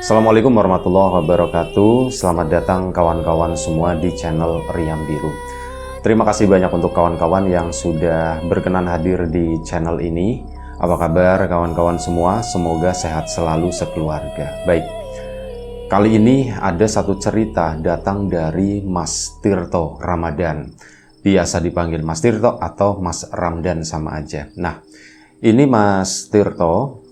Assalamualaikum warahmatullahi wabarakatuh. Selamat datang kawan-kawan semua di channel Riam Biru. Terima kasih banyak untuk kawan-kawan yang sudah berkenan hadir di channel ini. Apa kabar kawan-kawan semua? Semoga sehat selalu sekeluarga. Baik, kali ini ada satu cerita datang dari Mas Tirto Ramadan. Biasa dipanggil Mas Tirto atau Mas Ramdan sama aja. Nah, ini Mas Tirto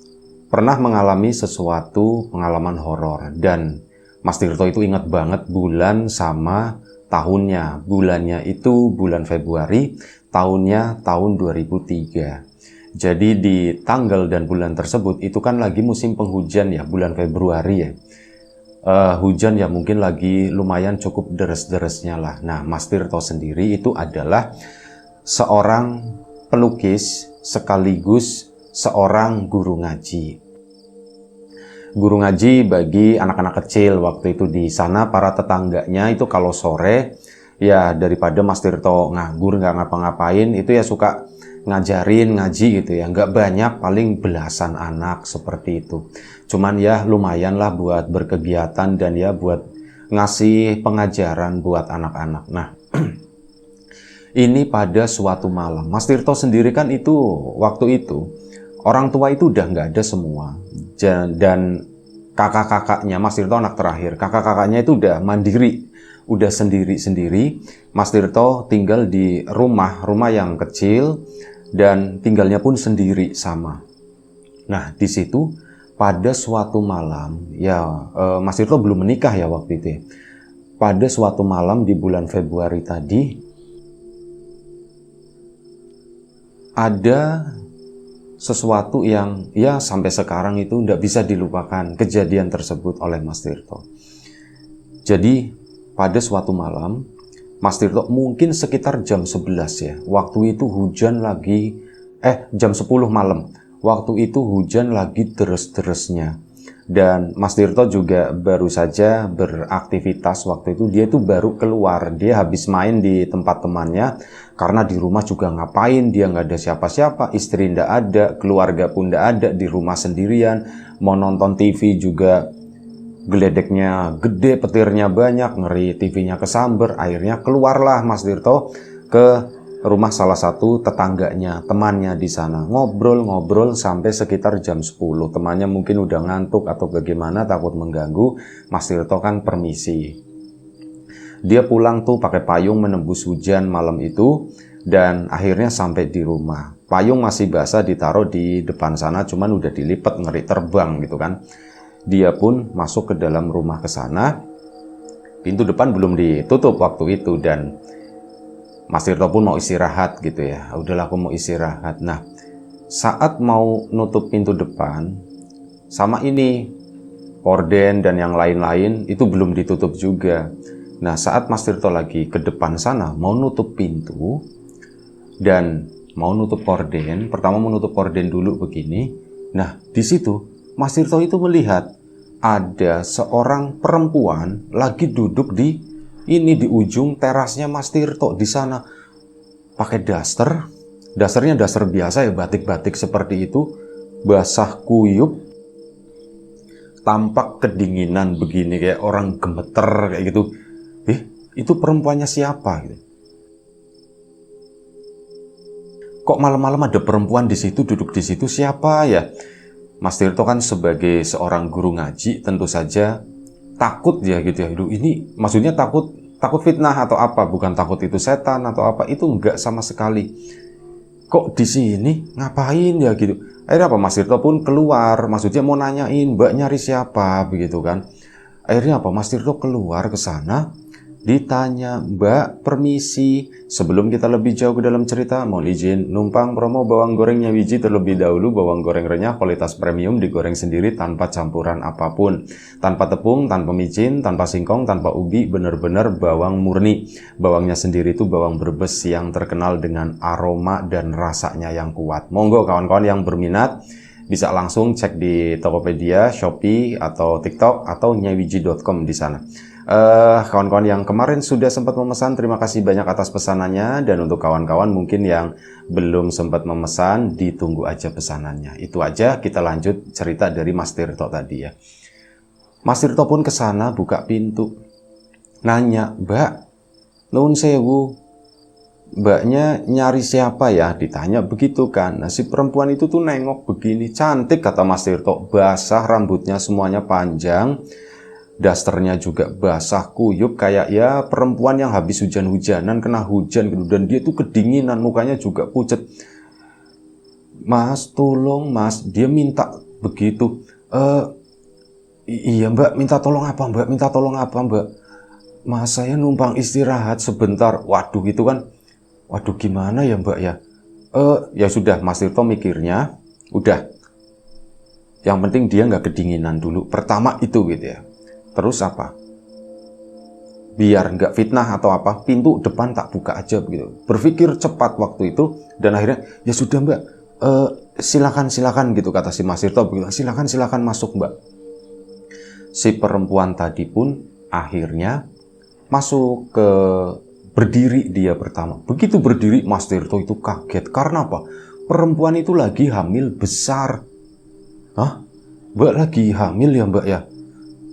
pernah mengalami sesuatu pengalaman horor, dan Mas Tirto itu ingat banget bulan sama tahunnya. Bulannya itu bulan Februari, tahunnya tahun 2003. Jadi di tanggal dan bulan tersebut itu kan lagi musim penghujan ya, bulan Februari ya. Hujan ya mungkin lagi lumayan cukup deres-deresnya lah. Nah, Mas Tirto sendiri itu adalah seorang pelukis sekaligus seorang guru ngaji. Guru ngaji bagi anak-anak kecil waktu itu di sana. Para tetangganya itu kalau sore ya daripada Mas Tirto nganggur nggak ngapa-ngapain itu ya suka ngajarin ngaji gitu ya. Nggak banyak, paling belasan anak seperti itu. Cuman ya lumayan lah buat berkegiatan dan ya buat ngasih pengajaran buat anak-anak. Nah, ini pada suatu malam Mas Tirto sendiri kan itu waktu itu orang tua itu udah nggak ada semua, dan kakak-kakaknya, Mas Tirto anak terakhir, kakak-kakaknya itu udah mandiri, udah sendiri-sendiri. Mas Tirto tinggal di rumah yang kecil, dan tinggalnya pun sendiri sama. Nah, di situ pada suatu malam, ya Mas Tirto belum menikah ya waktu itu ya. Pada suatu malam di bulan Februari tadi, ada sesuatu yang ya sampai sekarang itu tidak bisa dilupakan kejadian tersebut oleh Mas Tirto. Jadi pada suatu malam Mas Tirto mungkin sekitar jam 11 ya. Waktu itu hujan lagi jam 10 malam. Waktu itu hujan lagi deres-deresnya. Dan Mas Tirto juga baru saja beraktivitas waktu itu. Dia itu baru keluar. Dia habis main di tempat temannya. Karena di rumah juga ngapain, dia nggak ada siapa-siapa. Istri nggak ada, keluarga pun nggak ada. Di rumah sendirian. Mau nonton TV juga geledeknya gede, petirnya banyak. Ngeri TV-nya kesamber. Akhirnya keluarlah Mas Tirto ke rumah salah satu tetangganya, temannya di sana. Ngobrol-ngobrol sampai sekitar jam 10. Temannya mungkin udah ngantuk atau bagaimana, takut mengganggu. Mas Tirto kan permisi. Dia pulang tuh pakai payung menembus hujan malam itu, dan akhirnya sampai di rumah. Payung masih basah ditaruh di depan sana, cuman udah dilipat, ngeri terbang gitu kan. Dia pun masuk ke dalam rumah ke sana. Pintu depan belum ditutup waktu itu, dan Mas Tirto pun mau istirahat gitu ya. Udahlah aku mau istirahat. Nah, saat mau nutup pintu depan, sama ini horden dan yang lain-lain itu belum ditutup juga. Nah, saat Mas Tirto lagi ke depan sana mau nutup pintu dan mau nutup horden, pertama mau nutup horden dulu begini. Nah, di situ Mas Tirto itu melihat ada seorang perempuan lagi duduk di ujung terasnya Mas Tirto di sana, pakai daster. Dasternya daster biasa ya, batik-batik seperti itu, basah kuyup, tampak kedinginan begini kayak orang gemeter kayak gitu. Itu perempuannya siapa gitu? Kok malam-malam ada perempuan di situ, duduk di situ, siapa ya? Mas Tirto kan sebagai seorang guru ngaji tentu saja takut ya gitu ya. Ini maksudnya takut fitnah atau apa? Bukan takut itu setan atau apa? Itu enggak sama sekali. Kok di sini ngapain ya gitu? Akhirnya apa? Mas Tirto pun keluar. Maksudnya mau nanyain Mbak nyari siapa begitu kan? Akhirnya apa? Mas Tirto keluar ke sana. Ditanya, Mbak, permisi, sebelum kita lebih jauh ke dalam cerita, mohon izin numpang promo bawang gorengnya Wiji terlebih dahulu. Bawang goreng renyah kualitas premium, digoreng sendiri tanpa campuran apapun, tanpa tepung, tanpa micin, tanpa singkong, tanpa ubi, benar-benar bawang murni. Bawangnya sendiri itu bawang Brebes yang terkenal dengan aroma dan rasanya yang kuat. Monggo kawan-kawan yang berminat bisa langsung cek di Tokopedia, Shopee, atau TikTok, atau nyawiji.com di sana. Kawan-kawan yang kemarin sudah sempat memesan, terima kasih banyak atas pesanannya. Dan untuk kawan-kawan mungkin yang belum sempat memesan, ditunggu aja pesanannya. Itu aja, kita lanjut cerita dari Mas Tirto tadi ya. Mas Tirto pun kesana buka pintu, nanya, "Mbak, nuwun sewu, mbaknya nyari siapa ya?" Ditanya begitu kan. Nah, si perempuan itu tuh nengok begini, cantik kata Mas Tirto, basah, rambutnya semuanya panjang, dasternya juga basah kuyup, kayak ya perempuan yang habis hujan-hujanan, kena hujan gitu. Dan dia tuh kedinginan, mukanya juga pucet. "Mas, tolong mas," dia minta begitu. Iya mbak, minta tolong apa mbak? Minta tolong apa mbak? "Mas, saya numpang istirahat sebentar." Waduh gitu kan. Waduh gimana ya mbak ya? Ya sudah, Mas Tirto mikirnya, udah. Yang penting dia nggak kedinginan dulu. Pertama itu gitu ya. Terus apa? Biar nggak fitnah atau apa, pintu depan tak buka aja gitu. Berpikir cepat waktu itu, dan akhirnya, "Ya sudah mbak, silakan gitu," kata si Mas Tirto bilang, silakan masuk mbak." Si perempuan tadi pun akhirnya masuk ke, berdiri dia pertama. Begitu berdiri, Mas Tirto itu kaget. Karena apa? Perempuan itu lagi hamil besar. "Hah? Mbak lagi hamil ya mbak ya?"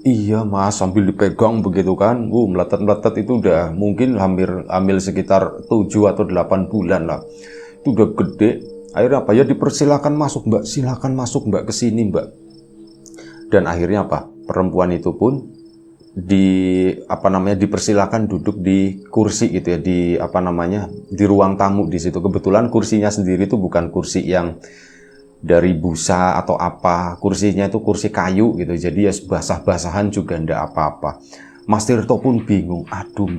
"Iya mas," sambil dipegang begitu kan. Meletet-meletet itu udah mungkin hamil sekitar 7 atau 8 bulan lah. Itu udah gede. Akhirnya apa? "Ya dipersilakan masuk mbak, silakan masuk mbak, ke sini mbak." Dan akhirnya apa? Perempuan itu pun dipersilakan duduk di kursi gitu ya, di ruang tamu di situ. Kebetulan kursinya sendiri itu bukan kursi yang dari busa atau apa, kursinya itu kursi kayu gitu, jadi ya basah-basahan juga ndak apa-apa. Mas Tirto pun bingung, "Aduh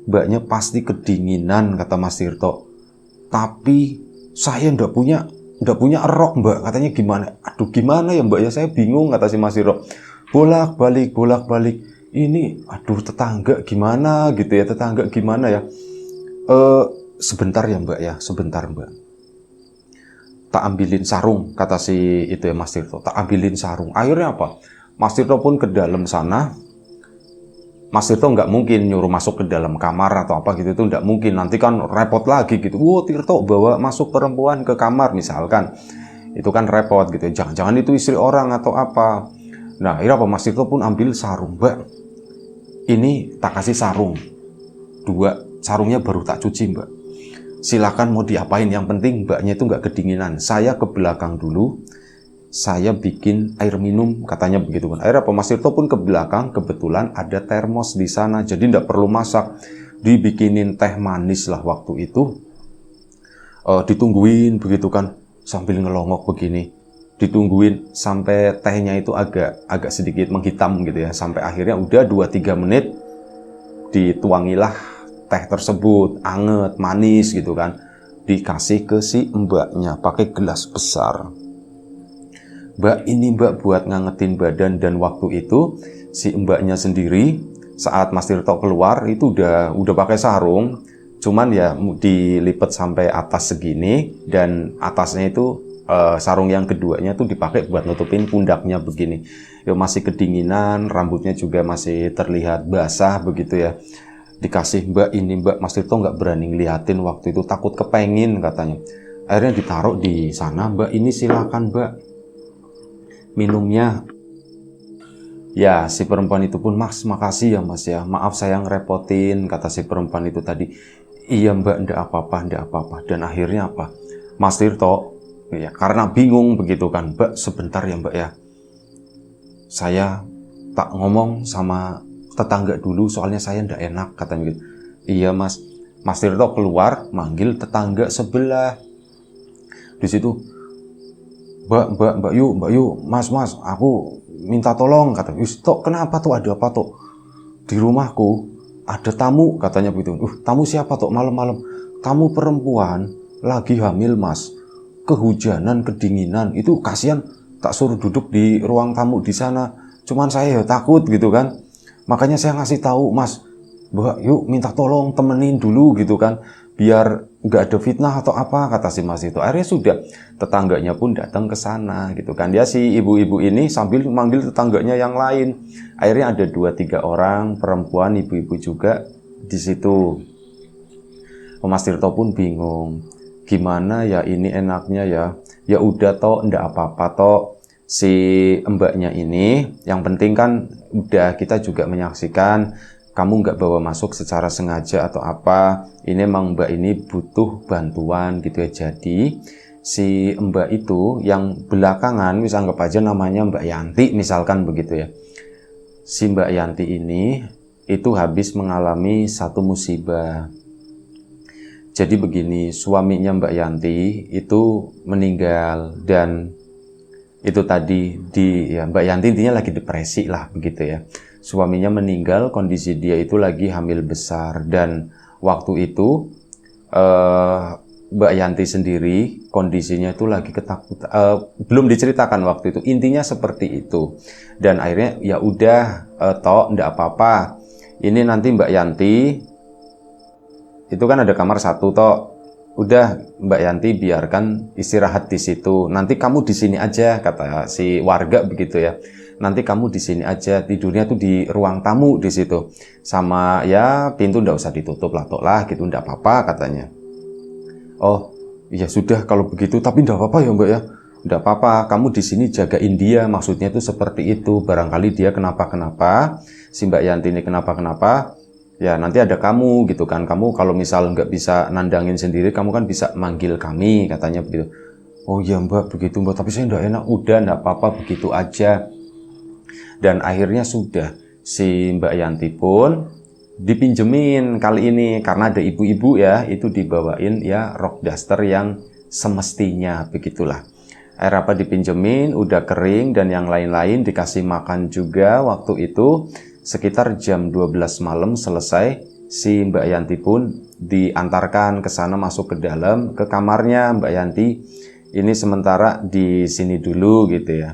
mbaknya pasti kedinginan," kata Mas Tirto. "Tapi saya ndak punya rok mbak," katanya. "Gimana?" "Aduh gimana ya mbak ya, saya bingung," kata si Mas Tirto. Bolak-balik, ini aduh tetangga gimana gitu ya, tetangga gimana ya. Sebentar ya mbak ya, sebentar mbak, tak ambilin sarung," kata si itu ya Mas Tirto. "Tak ambilin sarung." Akhirnya apa? Mas Tirto pun ke dalam sana. Mas Tirto nggak mungkin nyuruh masuk ke dalam kamar atau apa gitu, itu nggak mungkin, nanti kan repot lagi gitu. Tirto bawa masuk perempuan ke kamar misalkan, itu kan repot gitu, jangan-jangan itu istri orang atau apa. Nah akhirnya apa? Mas Tirto pun ambil sarung. "Mbak, ini tak kasih sarung 2, sarungnya baru tak cuci mbak, silakan mau diapain, yang penting mbaknya itu nggak kedinginan. Saya ke belakang dulu, saya bikin air minum," katanya begitu kan. Akhirnya apa? Mas Tirto pun ke belakang, kebetulan ada termos di sana, jadi nggak perlu masak, dibikinin teh manis lah waktu itu. Ditungguin begitu kan, sambil ngelongok begini, ditungguin sampai tehnya itu agak sedikit menghitam gitu ya, sampai akhirnya udah 2-3 menit dituangilah teh tersebut, anget, manis gitu kan, dikasih ke si mbaknya pakai gelas besar. "Mbak, ini mbak buat ngangetin badan." Dan waktu itu si mbaknya sendiri saat Mas Tirto keluar itu udah pakai sarung, cuman ya dilipet sampai atas segini, dan atasnya itu sarung yang keduanya tuh dipakai buat nutupin pundaknya begini. Ya masih kedinginan, rambutnya juga masih terlihat basah begitu ya. Dikasih, "Mbak, ini mbak." Mas Tirto nggak berani ngeliatin waktu itu, takut kepengin katanya. Akhirnya ditaruh di sana. "Mbak, ini silakan mbak minumnya." Ya si perempuan itu pun, "Mas, makasih ya mas ya, maaf saya ngerepotin," kata si perempuan itu tadi. "Iya mbak, ndak apa-apa." Dan akhirnya apa? Mas Tirto ya karena bingung begitu kan, "Mbak, sebentar ya mbak ya, saya tak ngomong sama tetangga dulu, soalnya saya ndak enak," katanya gitu. "Iya mas." Mas Tirto keluar manggil tetangga sebelah. Di situ, Mbak yuk, Mas, aku minta tolong," kata. "Wis tok, kenapa tuh, ada apa tuh?" "Di rumahku ada tamu," katanya begitu. Tamu siapa tuh malam-malam?" "Tamu perempuan lagi hamil mas, kehujanan, kedinginan, itu kasihan, tak suruh duduk di ruang tamu di sana. Cuman saya ya takut gitu kan, makanya saya ngasih tahu mas, Mbak yuk minta tolong temenin dulu gitu kan, biar nggak ada fitnah atau apa," kata si mas itu. Akhirnya sudah, tetangganya pun datang ke sana gitu kan. Dia si ibu-ibu ini sambil manggil tetangganya yang lain. Akhirnya ada 2-3 orang perempuan, ibu-ibu juga di situ. Mas Tirto pun bingung, gimana ya ini enaknya ya. Ya udah toh, ndak apa-apa toh, si mbaknya ini, yang penting kan udah kita juga menyaksikan kamu nggak bawa masuk secara sengaja atau apa, ini emang mbak ini butuh bantuan gitu ya. Jadi si mbak itu yang belakangan, misal anggap aja namanya Mbak Yanti misalkan begitu ya, si Mbak Yanti ini itu habis mengalami satu musibah. Jadi begini, suaminya Mbak Yanti itu meninggal, dan itu tadi ya Mbak Yanti intinya lagi depresi lah begitu ya. Suaminya meninggal, kondisi dia itu lagi hamil besar, dan waktu itu Mbak Yanti sendiri kondisinya itu lagi ketakutan, belum diceritakan waktu itu, intinya seperti itu. Dan akhirnya ya udah, toh ndak apa-apa, ini nanti Mbak Yanti itu kan ada kamar satu toh, udah Mbak Yanti biarkan istirahat di situ, nanti kamu di sini aja, kata si warga begitu ya. Nanti kamu di sini aja, tidurnya tuh di ruang tamu di situ, sama ya pintu ndak usah ditutup lah toh lah gitu, ndak apa-apa katanya. Oh ya sudah kalau begitu, tapi ndak apa-apa ya Mbak ya, ndak apa-apa, kamu di sini jagain dia, maksudnya itu seperti itu, barangkali dia kenapa-kenapa, si Mbak Yanti ini kenapa-kenapa, ya nanti ada kamu gitu kan, kamu kalau misal nggak bisa nandangin sendiri, kamu kan bisa manggil kami, katanya begitu. Oh iya Mbak, begitu Mbak, tapi saya nggak enak, udah nggak apa-apa begitu aja. Dan akhirnya sudah, si Mbak Yanti pun dipinjemin kali ini, karena ada ibu-ibu ya, itu dibawain ya rok daster yang semestinya, begitulah. Air apa dipinjemin, udah kering, dan yang lain-lain dikasih makan juga waktu itu. Sekitar jam 12 malam selesai, si Mbak Yanti pun diantarkan ke sana, masuk ke dalam, ke kamarnya Mbak Yanti. Ini sementara di sini dulu gitu ya.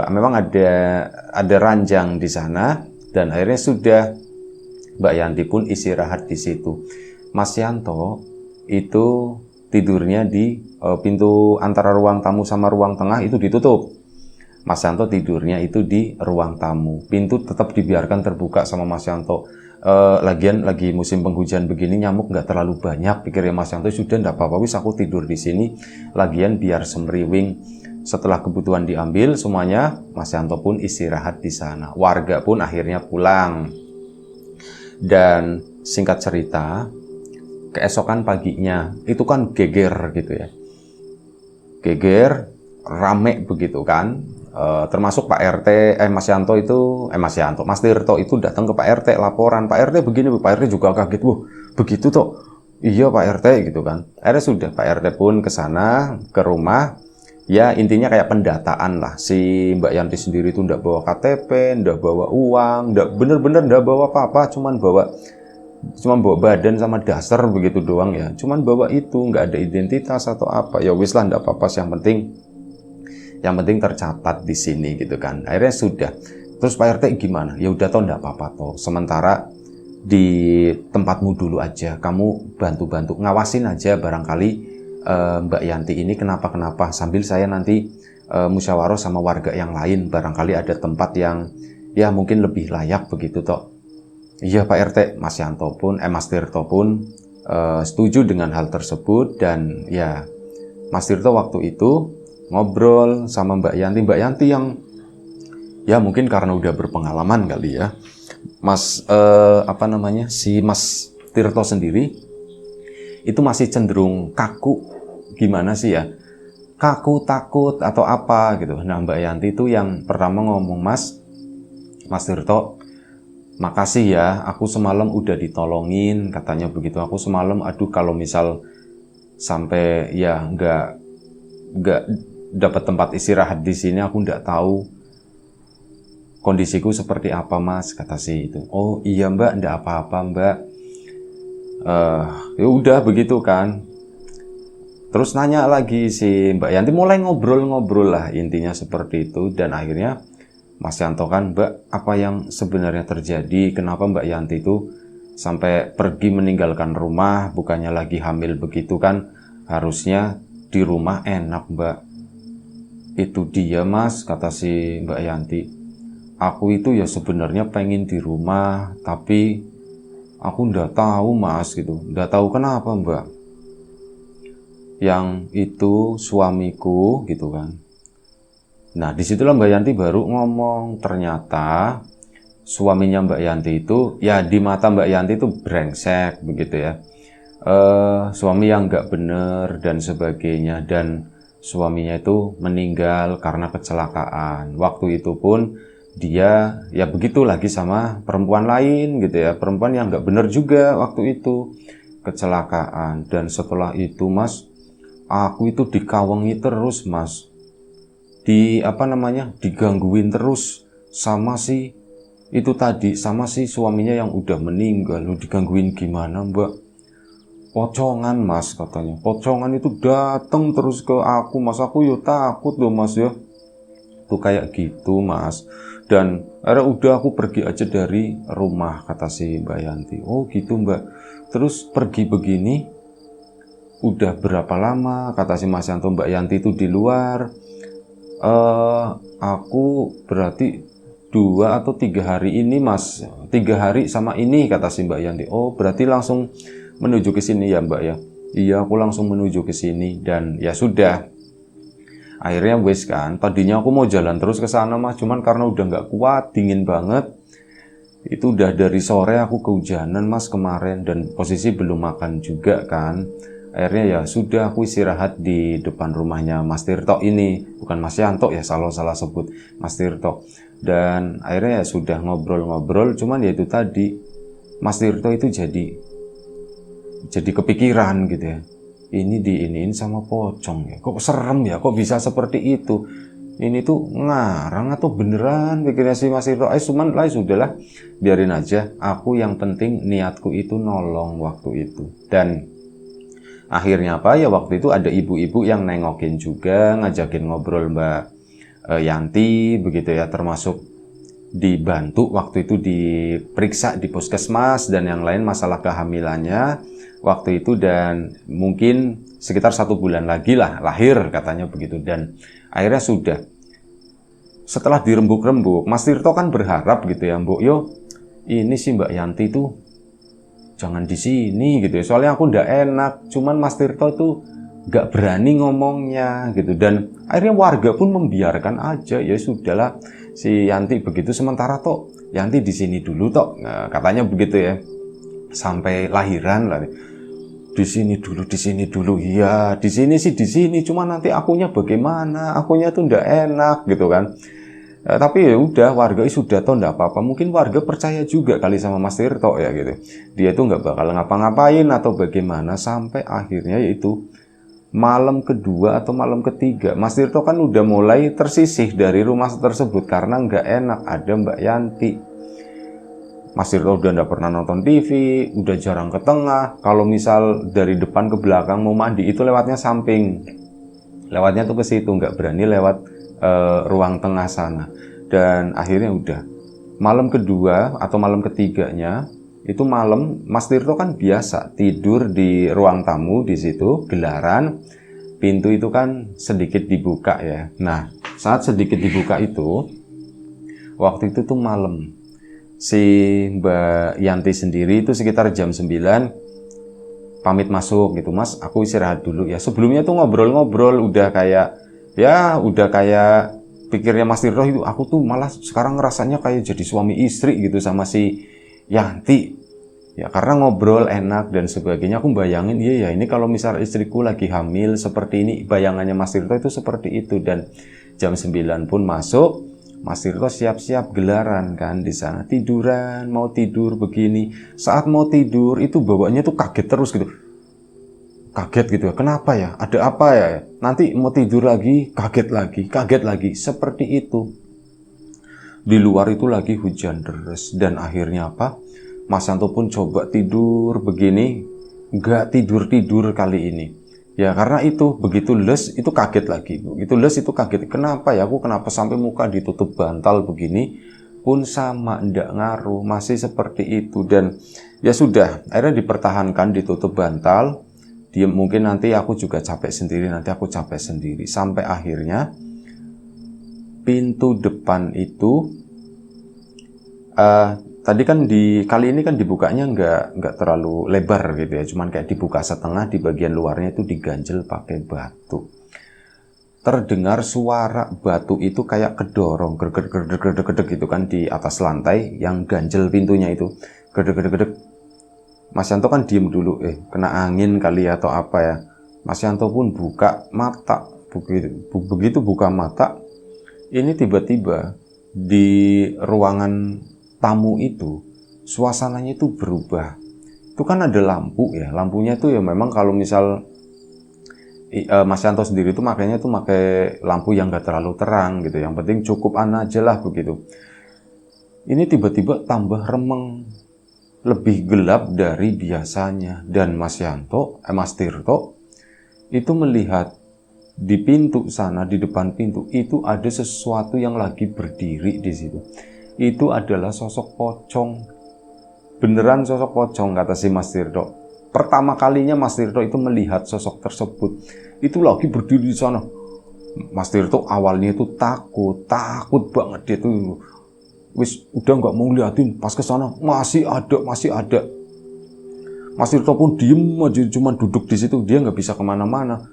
Memang ada ranjang di sana, dan akhirnya sudah Mbak Yanti pun istirahat di situ. Mas Yanto itu tidurnya di pintu antara ruang tamu sama ruang tengah itu ditutup. Mas Yanto tidurnya itu di ruang tamu. Pintu tetap dibiarkan terbuka sama Mas Yanto. Lagian lagi musim penghujan begini, nyamuk nggak terlalu banyak, pikirnya Mas Yanto. Sudah nggak apa-apa, wis aku tidur di sini. Lagian biar semriwing. Setelah kebutuhan diambil semuanya, Mas Yanto pun istirahat di sana. Warga pun akhirnya pulang. Dan singkat cerita, keesokan paginya itu kan geger gitu ya. Geger, rame begitu kan. Termasuk Pak RT, Mas Tirto itu datang ke Pak RT laporan, Pak RT begini, Pak RT juga kaget, wah begitu toh, iya Pak RT gitu kan. Akhirnya sudah Pak RT pun ke sana, ke rumah, ya intinya kayak pendataan lah. Si Mbak Yanti sendiri itu ndak bawa KTP, ndak bawa uang, ndak bener-bener ndak bawa apa-apa, cuman bawa badan sama dasar begitu doang ya, cuman bawa itu, nggak ada identitas atau apa. Ya wis lah, ndak apa-apa, yang penting tercatat di sini gitu kan. Akhirnya sudah. Terus Pak RT gimana? Ya udah toh enggak apa-apa toh. Sementara di tempatmu dulu aja, kamu bantu-bantu ngawasin aja, barangkali Mbak Yanti ini kenapa-kenapa, sambil saya nanti musyawarah sama warga yang lain, barangkali ada tempat yang ya mungkin lebih layak begitu toh. Iya Pak RT, Mas Tirto pun setuju dengan hal tersebut. Dan ya Mas Tirto waktu itu ngobrol sama Mbak Yanti yang ya mungkin karena udah berpengalaman kali ya, si Mas Tirto sendiri itu masih cenderung kaku, gimana sih ya, kaku, takut atau apa gitu. Nah Mbak Yanti itu yang pertama ngomong, Mas Tirto, makasih ya, aku semalam udah ditolongin, katanya begitu. Aku semalam, aduh kalau misal sampai ya nggak dapat tempat istirahat di sini, aku nggak tahu kondisiku seperti apa Mas, kata si itu. Oh iya Mbak, nggak apa-apa Mbak. Ya udah begitu kan. Terus nanya lagi si Mbak Yanti, mulai ngobrol-ngobrol lah, intinya seperti itu. Dan akhirnya Mas Yanto kan, Mbak, apa yang sebenarnya terjadi? Kenapa Mbak Yanti itu sampai pergi meninggalkan rumah, bukannya lagi hamil begitu kan? Harusnya di rumah enak Mbak. Itu dia Mas, kata si Mbak Yanti. Aku itu ya sebenarnya pengen di rumah, tapi aku ndak tahu Mas gitu. Ndak tahu kenapa Mbak. Yang itu suamiku gitu kan, Nah, disitulah Mbak Yanti baru ngomong, ternyata suaminya Mbak Yanti itu, ya di mata Mbak Yanti itu brengsek begitu ya. Suami yang nggak bener dan sebagainya, dan suaminya itu meninggal karena kecelakaan. Waktu itu pun dia ya begitu lagi sama perempuan lain gitu ya, perempuan yang nggak bener juga waktu itu, kecelakaan. Dan setelah itu Mas, aku itu dikawengi terus Mas, digangguin terus sama si itu tadi, sama si suaminya yang udah meninggal. Lu digangguin gimana Mbak? Pocongan Mas, katanya pocongan itu datang terus ke aku Mas, aku yo takut loh Mas ya, tuh kayak gitu Mas. Dan akhirnya udah aku pergi aja dari rumah, kata si Mbak Yanti. Oh gitu Mbak, terus pergi begini udah berapa lama, kata si Mas Yanto, Mbak Yanti itu di luar. Aku berarti 2 atau 3 hari ini Mas, 3 hari sama ini, kata si Mbak Yanti. Oh berarti langsung menuju ke sini ya Mbak ya? Iya, aku langsung menuju ke sini. Dan ya sudah, akhirnya wes kan, tadinya aku mau jalan terus ke sana Mas, cuman karena udah nggak kuat, dingin banget. Itu udah dari sore aku kehujanan Mas kemarin, dan posisi belum makan juga kan. Akhirnya ya sudah, aku istirahat di depan rumahnya Mas Tirto ini, bukan Mas Yanto ya, salah sebut, Mas Tirto. Dan akhirnya ya sudah ngobrol-ngobrol, cuman ya itu tadi, Mas Tirto itu jadi kepikiran gitu ya, ini diiniin sama pocong ya, kok serem ya, kok bisa seperti itu, ini tuh ngarang atau beneran, pikirnya si Mas Tirto. Cuman lah sudahlah, biarin aja, aku yang penting niatku itu nolong waktu itu. Dan akhirnya apa ya, waktu itu ada ibu-ibu yang nengokin juga, ngajakin ngobrol Mbak Yanti begitu ya, termasuk dibantu waktu itu diperiksa di puskesmas dan yang lain masalah kehamilannya waktu itu, dan mungkin sekitar 1 bulan lagi lah lahir katanya begitu. Dan akhirnya sudah, setelah dirembuk-rembuk, Mas Tirto kan berharap gitu ya, Mbok yo ini sih Mbak Yanti tuh jangan di sini gitu ya, soalnya aku ndak enak. Cuman Mas Tirto itu nggak berani ngomongnya gitu, dan akhirnya warga pun membiarkan aja. Ya sudahlah, si Yanti begitu, sementara toh Yanti di sini dulu toh, nah, katanya begitu ya, sampai lahiran lah. Di sini dulu. Iya, di sini sih di sini, cuma nanti akunya bagaimana? Akunya tuh ndak enak gitu kan. Tapi ya udah, warga sudah tahu ndak apa-apa. Mungkin warga percaya juga kali sama Mas Tirto ya gitu. Dia itu nggak bakal ngapa-ngapain atau bagaimana, sampai akhirnya yaitu malam kedua atau malam ketiga, Mas Tirto kan udah mulai tersisih dari rumah tersebut karena nggak enak ada Mbak Yanti. Mas Tirto udah nggak pernah nonton TV, udah jarang ke tengah. Kalau misal dari depan ke belakang mau mandi itu lewatnya samping, lewatnya tuh ke situ, nggak berani lewat ruang tengah sana. Dan akhirnya udah malam kedua atau malam ketiganya itu malam, Mas Tirto kan biasa tidur di ruang tamu di situ, gelaran, pintu itu kan sedikit dibuka ya. Nah, saat sedikit dibuka itu, waktu itu tuh malam, si Mbak Yanti sendiri itu sekitar jam 9 pamit masuk gitu, Mas aku istirahat dulu ya. Sebelumnya tuh ngobrol-ngobrol udah kayak pikirnya Mas Tirto itu, aku tuh malah sekarang ngerasanya kayak jadi suami istri gitu sama si Yanti ya, karena ngobrol enak dan sebagainya. Aku bayangin, iya ya, ini kalau misal istriku lagi hamil seperti ini, bayangannya Mas Tirto itu seperti itu. Dan jam 9 pun masuk, Mas Tirto siap-siap gelaran kan di sana, tiduran, mau tidur begini. Saat mau tidur itu bawaannya tuh kaget terus gitu. Kaget gitu ya, kenapa ya? Ada apa ya? Nanti mau tidur lagi, kaget lagi, seperti itu. Di luar itu lagi hujan deras, dan akhirnya apa? Mas Yanto pun coba tidur begini, nggak tidur kali ini. Ya karena itu, begitu les itu kaget lagi. Begitu les itu kaget, kenapa ya? Aku kenapa sampai muka ditutup bantal begini? Pun sama, ndak ngaruh, masih seperti itu. Dan ya sudah, akhirnya dipertahankan ditutup bantal. Dia mungkin nanti aku juga capek sendiri, sampai akhirnya pintu depan itu tadi kan kali ini kan dibukanya nggak terlalu lebar gitu ya, cuman kayak dibuka setengah, di bagian luarnya itu diganjel pakai batu. terdengar suara batu itu kayak kedorong, gredeg gitu kan di atas lantai yang ganjel pintunya itu, gredeg. Mas Yanto kan diem dulu, kena angin kali atau apa ya. Mas Yanto pun buka mata, begitu buka mata, ini tiba-tiba di ruangan tamu itu suasananya itu berubah. Itu kan ada lampu ya, lampunya itu ya memang kalau misal Mas Yanto sendiri itu makanya tuh pakai lampu yang gak terlalu terang gitu, yang penting cukup aja lah begitu. Ini tiba-tiba tambah remeng, lebih gelap dari biasanya, dan Mas Tirto itu melihat di pintu sana, di depan pintu itu ada sesuatu yang lagi berdiri di situ. Itu adalah sosok pocong, beneran sosok pocong kata si Mas Tirto. Pertama kalinya Mas Tirto itu melihat sosok tersebut, itu lagi berdiri di sana. Mas Tirto awalnya itu takut banget, dia tuh wis udah nggak mau liatin, pas ke sana masih ada. Mas Tirto pun diem aja, cuma duduk di situ, dia nggak bisa kemana-mana.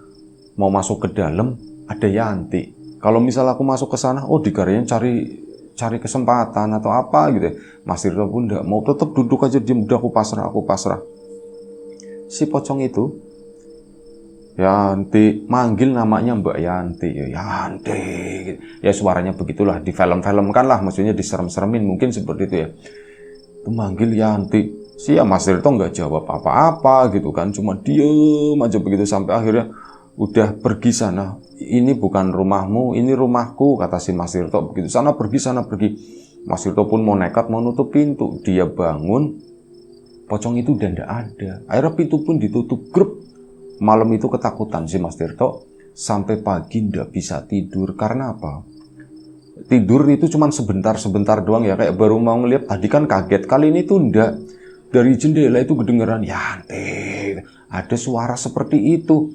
Mau masuk ke dalam ada Yanti. Kalau misal aku masuk ke sana, dikirain cari kesempatan atau apa gitu. Mas Tirto pun nggak mau, tetap duduk aja diem, udah aku pasrah. Si pocong itu Yanti, manggil namanya Mbak Yanti, Yanti, ya suaranya begitulah, di film-filmkan lah, maksudnya diserem-seremin mungkin seperti itu ya. Itu manggil Yanti, si Mas Tirto nggak jawab apa-apa gitu kan, cuma diem aja begitu sampai akhirnya udah pergi sana. Ini bukan rumahmu, ini rumahku, kata si Mas Tirto begitu. Sana pergi. Mas Tirto pun mau nekat mau nutup pintu, dia bangun, pocong itu udah nggak ada. Akhirnya pintu pun ditutup, grup. Malam itu ketakutan si Mas Tirto, sampai pagi nggak bisa tidur. Karena apa? Tidur itu cuma sebentar doang ya, kayak baru mau ngeliat, tadi kan kaget, kali ini tuh nggak. Dari jendela itu kedengeran, Yanti, ada suara seperti itu.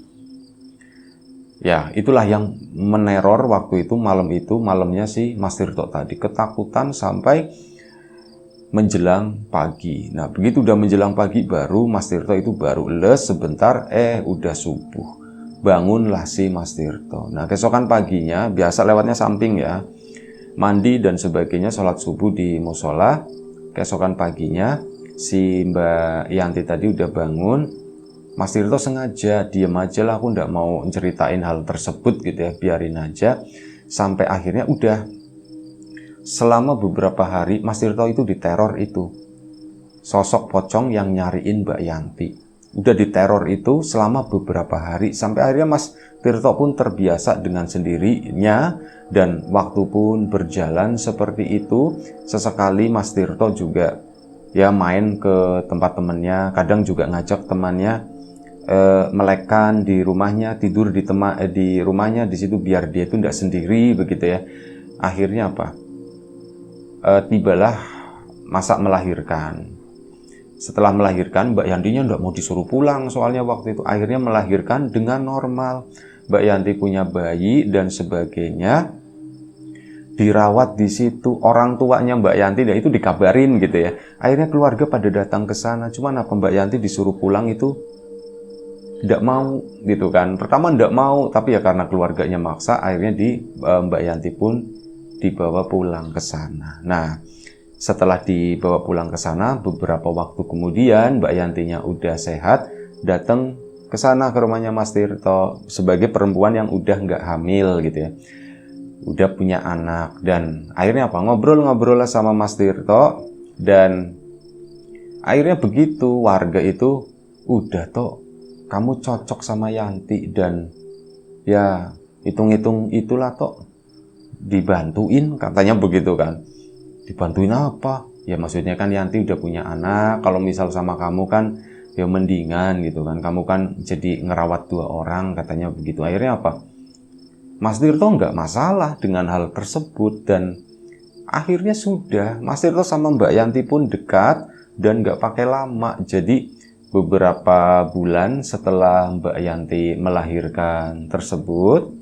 Ya, itulah yang meneror waktu itu, malamnya si Mas Tirto tadi. Ketakutan sampai menjelang pagi. Nah, begitu udah menjelang pagi, baru Mas Tirto itu baru les sebentar, udah subuh. Bangunlah si Mas Tirto. Nah, keesokan paginya, biasa lewatnya samping ya, mandi dan sebagainya, sholat subuh di musola. Keesokan paginya, si Mbak Yanti tadi udah bangun. Mas Tirto sengaja diem aja lah, aku nggak mau ceritain hal tersebut gitu ya, biarin aja. Sampai akhirnya udah selama beberapa hari Mas Tirto itu diteror itu sosok pocong yang nyariin Mbak Yanti. Udah diteror itu selama beberapa hari, sampai akhirnya Mas Tirto pun terbiasa dengan sendirinya, dan waktu pun berjalan seperti itu. Sesekali Mas Tirto juga ya main ke tempat temannya, kadang juga ngajak temannya melekan di rumahnya, tidur di rumahnya di situ biar dia itu tidak sendiri begitu ya. Akhirnya apa? Tibalah masa melahirkan. Setelah melahirkan, Mbak Yantinya nggak mau disuruh pulang soalnya waktu itu. Akhirnya melahirkan dengan normal. Mbak Yanti punya bayi dan sebagainya, dirawat di situ. Orang tuanya Mbak Yanti itu dikabarin gitu ya. Akhirnya keluarga pada datang ke sana. Cuman apa, Mbak Yanti disuruh pulang itu tidak mau gitu kan. Pertama tidak mau, tapi ya karena keluarganya maksa, akhirnya Mbak Yanti pun dibawa pulang ke sana. Nah, setelah dibawa pulang ke sana, beberapa waktu kemudian Mbak Yantinya udah sehat, datang ke sana ke rumahnya Mas Tirto sebagai perempuan yang udah nggak hamil gitu ya, udah punya anak. Dan akhirnya apa, ngobrol-ngobrol lah sama Mas Tirto, dan akhirnya begitu warga itu udah toh, kamu cocok sama Yanti, dan ya hitung-hitung itulah toh, dibantuin katanya begitu kan. Dibantuin apa? Ya maksudnya kan Yanti udah punya anak, kalau misal sama kamu kan ya mendingan gitu kan, kamu kan jadi ngerawat 2 orang katanya begitu. Akhirnya apa, Mas Tirto nggak masalah dengan hal tersebut, dan akhirnya sudah Mas Tirto sama Mbak Yanti pun dekat dan nggak pakai lama. Jadi beberapa bulan setelah Mbak Yanti melahirkan tersebut,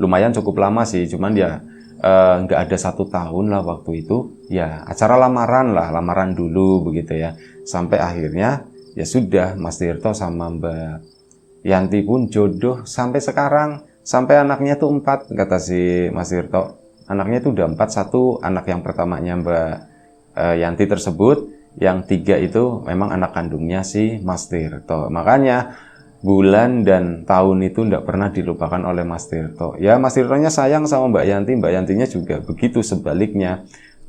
lumayan cukup lama sih, cuman ya nggak ada 1 tahun lah waktu itu ya, acara lamaran dulu begitu ya, sampai akhirnya ya sudah Mas Tirto sama Mbak Yanti pun jodoh sampai sekarang. sampai anaknya tuh 4, kata si Mas Tirto. Anaknya itu udah 4, satu anak yang pertamanya Mbak Yanti tersebut, yang 3 itu memang anak kandungnya si Mas Tirto. Makanya bulan dan tahun itu tidak pernah dilupakan oleh Mas Tirto. Ya, Mas Tirtonya sayang sama Mbak Yanti, Mbak Yantinya juga begitu sebaliknya.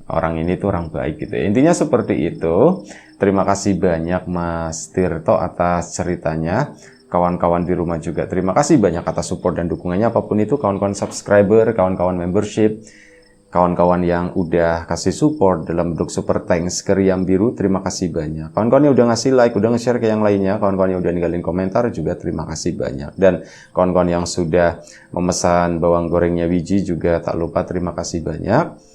Orang ini tuh orang baik gitu ya. Intinya seperti itu. Terima kasih banyak Mas Tirto atas ceritanya. Kawan-kawan di rumah juga terima kasih banyak atas support dan dukungannya, apapun itu, kawan-kawan subscriber, kawan-kawan membership, kawan-kawan yang udah kasih support dalam bentuk super thanks ke Riam Biru, terima kasih banyak. Kawan-kawan yang udah ngasih like, udah nge-share ke yang lainnya, kawan-kawan yang udah ninggalin komentar juga terima kasih banyak. Dan kawan-kawan yang sudah memesan bawang gorengnya Wiji juga tak lupa terima kasih banyak.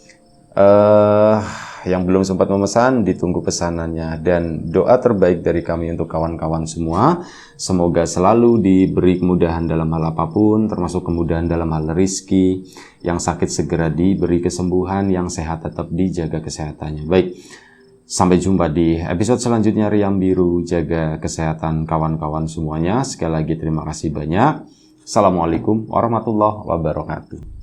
Yang belum sempat memesan, ditunggu pesanannya. Dan doa terbaik dari kami untuk kawan-kawan semua, semoga selalu diberi kemudahan dalam hal apapun, termasuk kemudahan dalam hal rezeki. Yang sakit segera diberi kesembuhan, yang sehat tetap dijaga kesehatannya. Baik, sampai jumpa di episode selanjutnya Riam Biru. Jaga kesehatan kawan-kawan semuanya. Sekali lagi terima kasih banyak. Assalamualaikum warahmatullahi wabarakatuh.